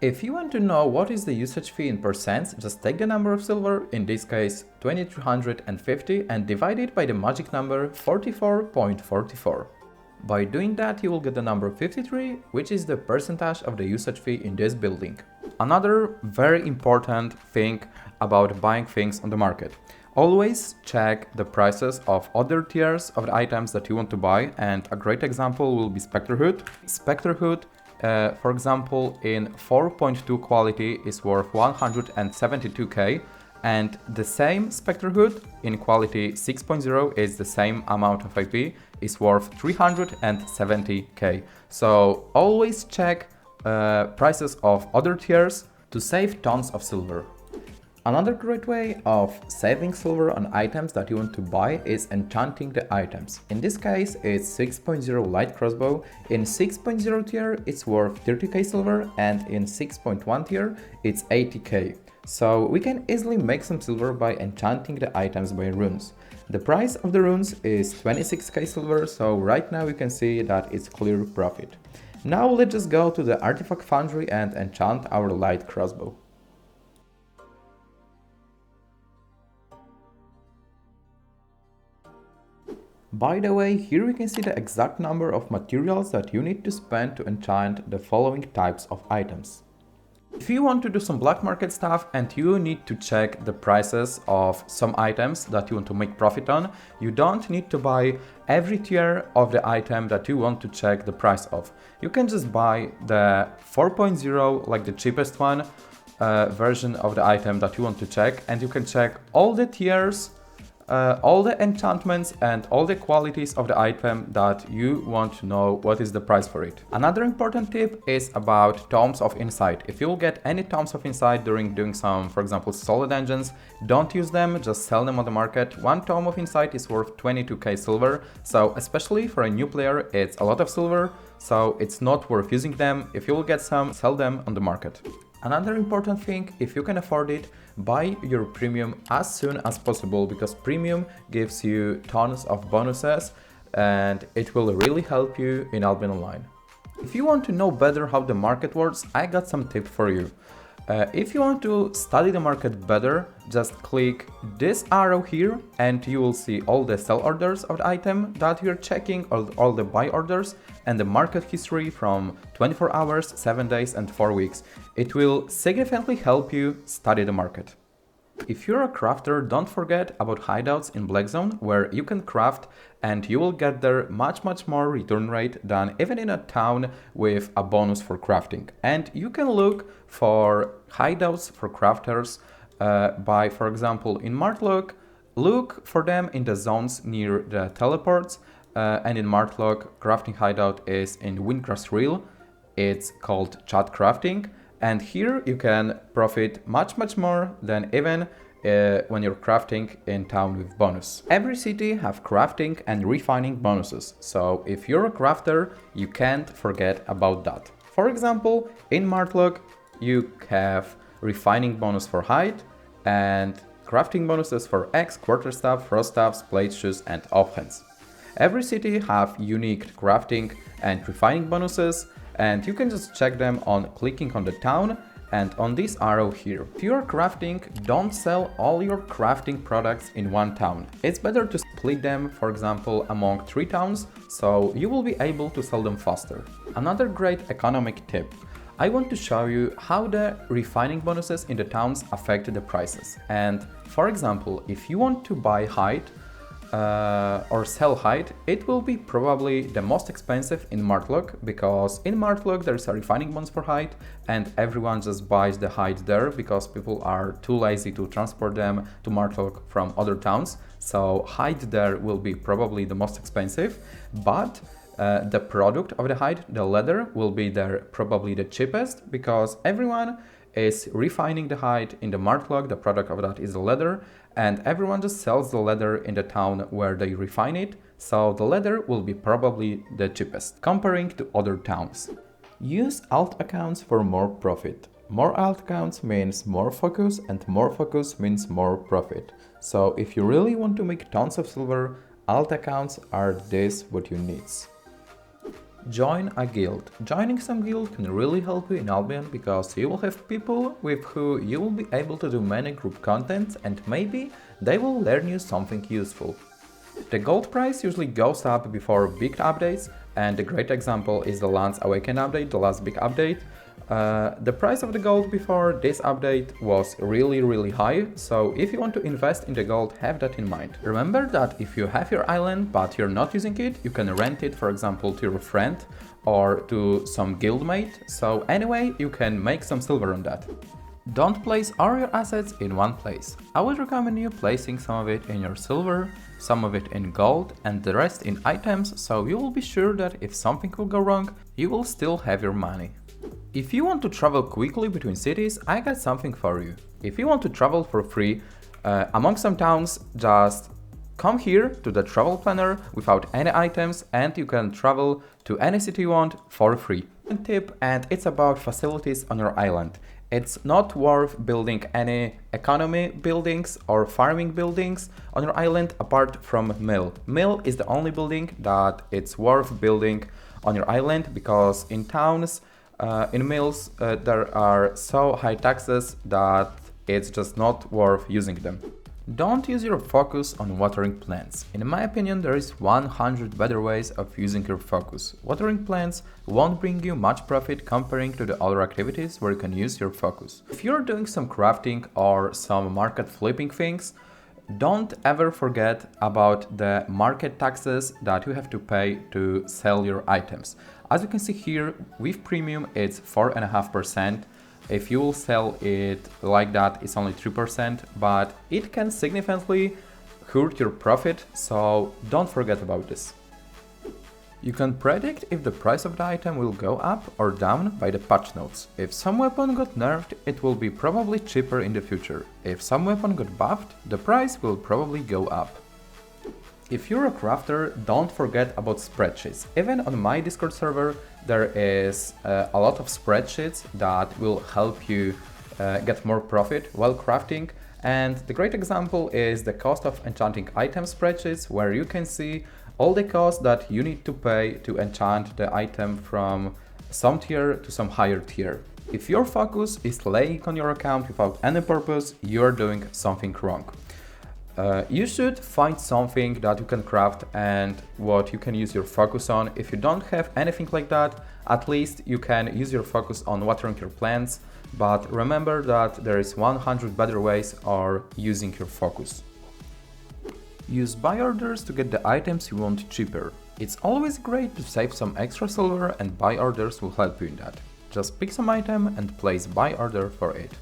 If you want to know what is the usage fee in percents, just take the number of silver, in this case 2350, and divide it by the magic number 44.44. By doing that, you will get the number 53, which is the percentage of the usage fee in this building. Another very important thing about buying things on the market. Always check the prices of other tiers of the items that you want to buy, and a great example will be Spectre Hood. Spectre Hood, for example, in 4.2 quality is worth 172k, and the same Spectre Hood in quality 6.0 is the same amount of IP, is worth 370k. So always check prices of other tiers to save tons of silver. Another great way of saving silver on items that you want to buy is enchanting the items. In this case, it's 6.0 light crossbow. In 6.0 tier, it's worth 30k silver, and in 6.1 tier, it's 80k. So we can easily make some silver by enchanting the items by runes. The price of the runes is 26k silver, so right now you can see that it's clear profit. Now let's just go to the artifact foundry and enchant our light crossbow. By the way, here we can see the exact number of materials that you need to spend to enchant the following types of items. If you want to do some black market stuff and you need to check the prices of some items that you want to make profit on, you don't need to buy every tier of the item that you want to check the price of. You can just buy the 4.0, like the cheapest one, version of the item that you want to check, and you can check all the tiers, all the enchantments and all the qualities of the item that you want to know what is the price for it. Another important tip is about tomes of insight. If you'll get any tomes of insight during doing some, for example, solo dungeons, don't use them, just sell them on the market. One tome of insight is worth 22k silver, so especially for a new player, it's a lot of silver, so it's not worth using them. If you'll get some, sell them on the market. Another important thing, if you can afford it, buy your premium as soon as possible, because premium gives you tons of bonuses and it will really help you in Albion Online. If you want to know better how the market works, I got some tips for you. If you want to study the market better, just click this arrow here and you will see all the sell orders of the item that you're checking, all the buy orders, and the market history from 24 hours, 7 days and 4 weeks. It will significantly help you study the market. If you're a crafter, don't forget about hideouts in Black Zone, where you can craft and you will get there much more return rate than even in a town with a bonus for crafting. And you can look for hideouts for crafters by, for example, in Martlock, look for them in the zones near the teleports, and in Martlock, crafting hideout is in Windcrest Reel. It's called Chat Crafting. And here you can profit much more than even when you're crafting in town with bonus. Every city have crafting and refining bonuses, so if you're a crafter, you can't forget about that. For example, in Martlock, you have refining bonus for hide and crafting bonuses for X, quarterstaff, froststaffs, plate shoes and offhands. Every city have unique crafting and refining bonuses, and you can just check them on clicking on the town and on this arrow here. If you are crafting, don't sell all your crafting products in one town. It's better to split them, for example, among 3 towns, so you will be able to sell them faster. Another great economic tip. I want to show you how the refining bonuses in the towns affect the prices. And for example, if you want to buy hide, or sell hide, it will be probably the most expensive in Martlock, because in Martlock there's a refining bonus for hide and everyone just buys the hide there because people are too lazy to transport them to Martlock from other towns. So hide there will be probably the most expensive, but the product of the hide, the leather, will be there probably the cheapest, because everyone is refining the hide in the Martlock. The product of that is the leather, and everyone just sells the leather in the town where they refine it, so the leather will be probably the cheapest comparing to other towns. Use alt accounts for more profit. More alt accounts means more focus, and more focus means more profit. So if you really want to make tons of silver, alt accounts are this what you need. Join a guild. Joining some guild can really help you in Albion because you will have people with who you will be able to do many group contents and maybe they will learn you something useful. The gold price usually goes up before big updates, and a great example is the Lance Awaken update, the last big update. The price of the gold before this update was really high, so if you want to invest in the gold, have that in mind. Remember that if you have your island but you're not using it, you can rent it, for example, to your friend or to some guildmate, so anyway, you can make some silver on that. Don't place all your assets in one place. I would recommend you placing some of it in your silver, some of it in gold and the rest in items, so you will be sure that if something will go wrong, you will still have your money. If you want to travel quickly between cities, I got something for you. If you want to travel for free among some towns, just come here to the travel planner without any items and you can travel to any city you want for free. One tip, and it's about facilities on your island. It's not worth building any economy buildings or farming buildings on your island apart from mill. Mill is the only building that it's worth building on your island because in towns, in mills, there are so high taxes that it's just not worth using them. Don't use your focus on watering plants. In my opinion, there is 100 better ways of using your focus. Watering plants won't bring you much profit comparing to the other activities where you can use your focus. If you're doing some crafting or some market flipping things, don't ever forget about the market taxes that you have to pay to sell your items. As you can see here, with premium it's 4.5%. If you will sell it like that, it's only 3%, but it can significantly hurt your profit, so don't forget about this. You can predict if the price of the item will go up or down by the patch notes. If some weapon got nerfed, it will be probably cheaper in the future. If some weapon got buffed, the price will probably go up. If you're a crafter, don't forget about spreadsheets. Even on my Discord server, there is a lot of spreadsheets that will help you get more profit while crafting. And the great example is the cost of enchanting item spreadsheets, where you can see all the costs that you need to pay to enchant the item from some tier to some higher tier. If your focus is laying on your account without any purpose, you're doing something wrong. You should find something that you can craft and what you can use your focus on. If you don't have anything like that, at least you can use your focus on watering your plants, but remember that there is 100 better ways of using your focus. Use buy orders to get the items you want cheaper. It's always great to save some extra silver and buy orders will help you in that. Just pick some item and place buy order for it.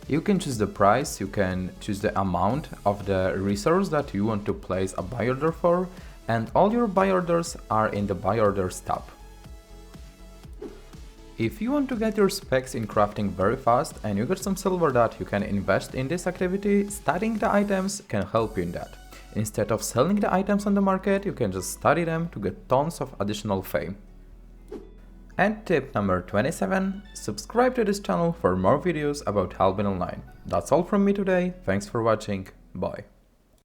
You can choose the price, you can choose the amount of the resource that you want to place a buy order for, and all your buy orders are in the buy orders tab. If you want to get your specs in crafting very fast and you got some silver that you can invest in this activity, studying the items can help you in that. Instead of selling the items on the market, you can just study them to get tons of additional fame. And tip number 27, subscribe to this channel for more videos about Albion Online. That's all from me today, thanks for watching, bye.